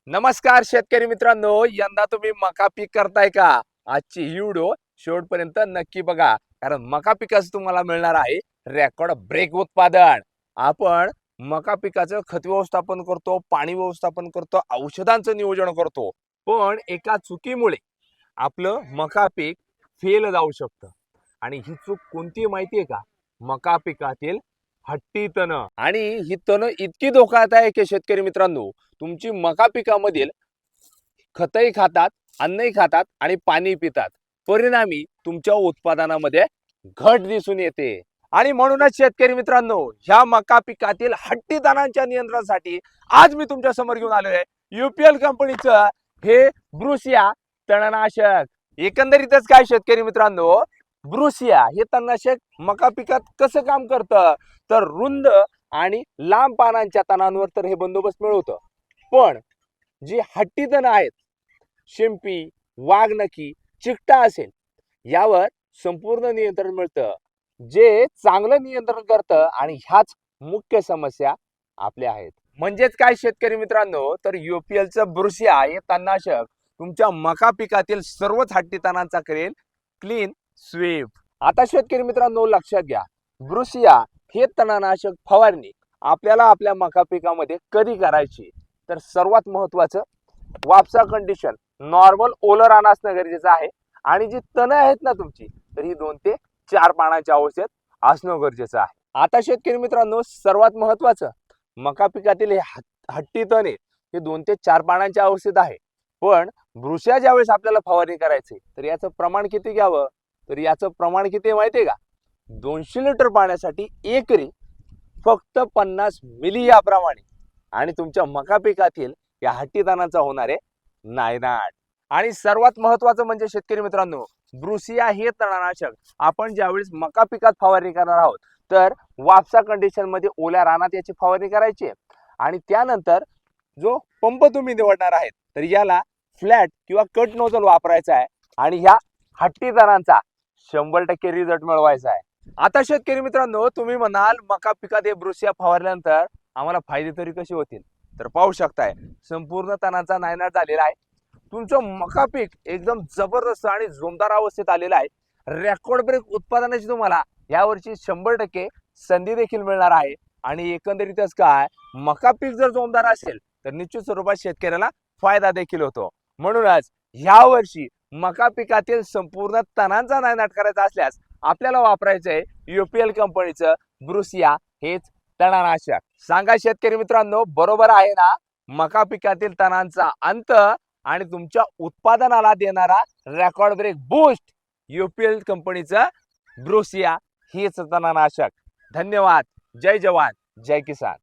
नमस्कार शेतकरी मित्रांनो, यंदा तुम्ही मका पीक करताय का? आजची ही व्हिडिओ शेवटपर्यंत नक्की बघा, कारण मका पिकाचं तुम्हाला मिळणार आहे रेकॉर्ड ब्रेक उत्पादन. आपण मका पिकाचं खत व्यवस्थापन करतो, पाणी व्यवस्थापन करतो, औषधांचं नियोजन करतो, पण एका चुकीमुळे आपलं मका पीक फेल जाऊ शकतं. आणि ही चूक कोणती माहितीये का? मका पिकातील हट्टी तण. आणि ही तण इतकी धोकादायक आहे शेतकरी मित्रांनो, तुमची मका पिकामधील खतही खातात, अन्नही खातात आणि पाणी पितात. परिणामी तुमच्या उत्पादनामध्ये घट दिसून येते. आणि म्हणूनच शेतकरी मित्रांनो, ह्या मका पिकातील हट्टी तणांच्या नियंत्रणासाठी आज मी तुमच्या समोर घेऊन आलोय युपीएल कंपनीचं हे ब्रुसिया तणनाशक. एकंदरीतच काय शेतकरी मित्रांनो, ब्रुसिया हे तणनाशक मका पिकात कसं काम करतं, तर रुंद आणि लांब पानांच्या तणांवर तर हे बंदोबस्त मिळवतं. पण जी हट्टी तण आहेत, शिंपी, वाघनखी, चिकटा असेल, यावर संपूर्ण नियंत्रण मिळतं, जे चांगलं नियंत्रण करतं. आणि ह्याच मुख्य समस्या आपल्या आहेत. म्हणजेच काय शेतकरी मित्रांनो, तर युपीएलचं ब्रुसिया हे तणनाशक तुमच्या मका पिकातील सर्वच हट्टी तणांचा करेल क्लीन स्वीप. आता शेतकरी मित्रांनो लक्षात घ्या, ब्रुसिया हे तणनाशक फवारणी आपल्याला आपल्या मका पिकामध्ये कधी करायची, तर सर्वात महत्वाचं वापसा कंडिशन नॉर्मल ओलं रान असणं गरजेचं आहे. आणि जी तण आहेत ना तुमची, तर ही 2 ते 4 पानांची औषध असणं गरजेचं आहे. आता शेतकरी मित्रांनो सर्वात महत्वाचं, मका पिकातील हे हट्टी तण हे 2 ते 4 पानांचे औषध आहे. पण ब्रुसिया ज्यावेळेस आपल्याला फवारणी करायची, तर याचं प्रमाण किती घ्यावं, तर याचं प्रमाण किती माहितीये का? 200 लिटर पाण्यासाठी एकरी फक्त 50 मिली याप्रमाणे. आणि तुमच्या मका पिकातील या हट्टी तणांचा होणारे नायनाट. आणि सर्वात महत्वाचं म्हणजे शेतकरी मित्रांनो, ब्रुसिया हे तणनाशक आपण ज्यावेळेस मका पिकात फवारणी करणार आहोत, तर वापसा कंडिशन मध्ये ओल्या रानात याची फवारणी करायची. आणि त्यानंतर जो पंप तुम्ही निवडणार आहेत, तर याला फ्लॅट किंवा कट नोझल वापरायचा आहे. आणि ह्या हट्टी तणांचा 100% रिझल्ट मिळवायचा आहे. आता शेतकरी मित्रांनो तुम्ही म्हणाल, मका पिकात हे ब्रुसिया फवारल्यानंतर आम्हाला फायदे तरी कसे होतील, तर पाहू शकताय संपूर्ण तणांचा नायनाट झालेला आहे. तुमचं मका पीक एकदम जबरदस्त आणि जोमदार अवस्थेत आलेलं आहे. रेकॉर्ड ब्रेक उत्पादनाची तुम्हाला यावर्षी 100% संधी देखील मिळणार आहे. आणि एकंदरीतच काय, मका पीक जर जोमदार असेल, तर निश्चित स्वरूपात शेतकऱ्याला फायदा देखील होतो. म्हणूनच ह्या वर्षी मका पिकातील संपूर्ण तणांचा नायनाट करायचा असल्यास आपल्याला वापरायचं आहे युपीएल कंपनीचं ब्रुसिया हेच तणनाशक. सांगा शेतकरी मित्रांनो, बरोबर आहे ना? मका पिकातील तणांचा अंत आणि तुमच्या उत्पादनाला देणारा रेकॉर्ड ब्रेक बूस्ट युपीएल कंपनीचं ब्रुसिया हेच तणनाशक. धन्यवाद. जय जवान जय किसान.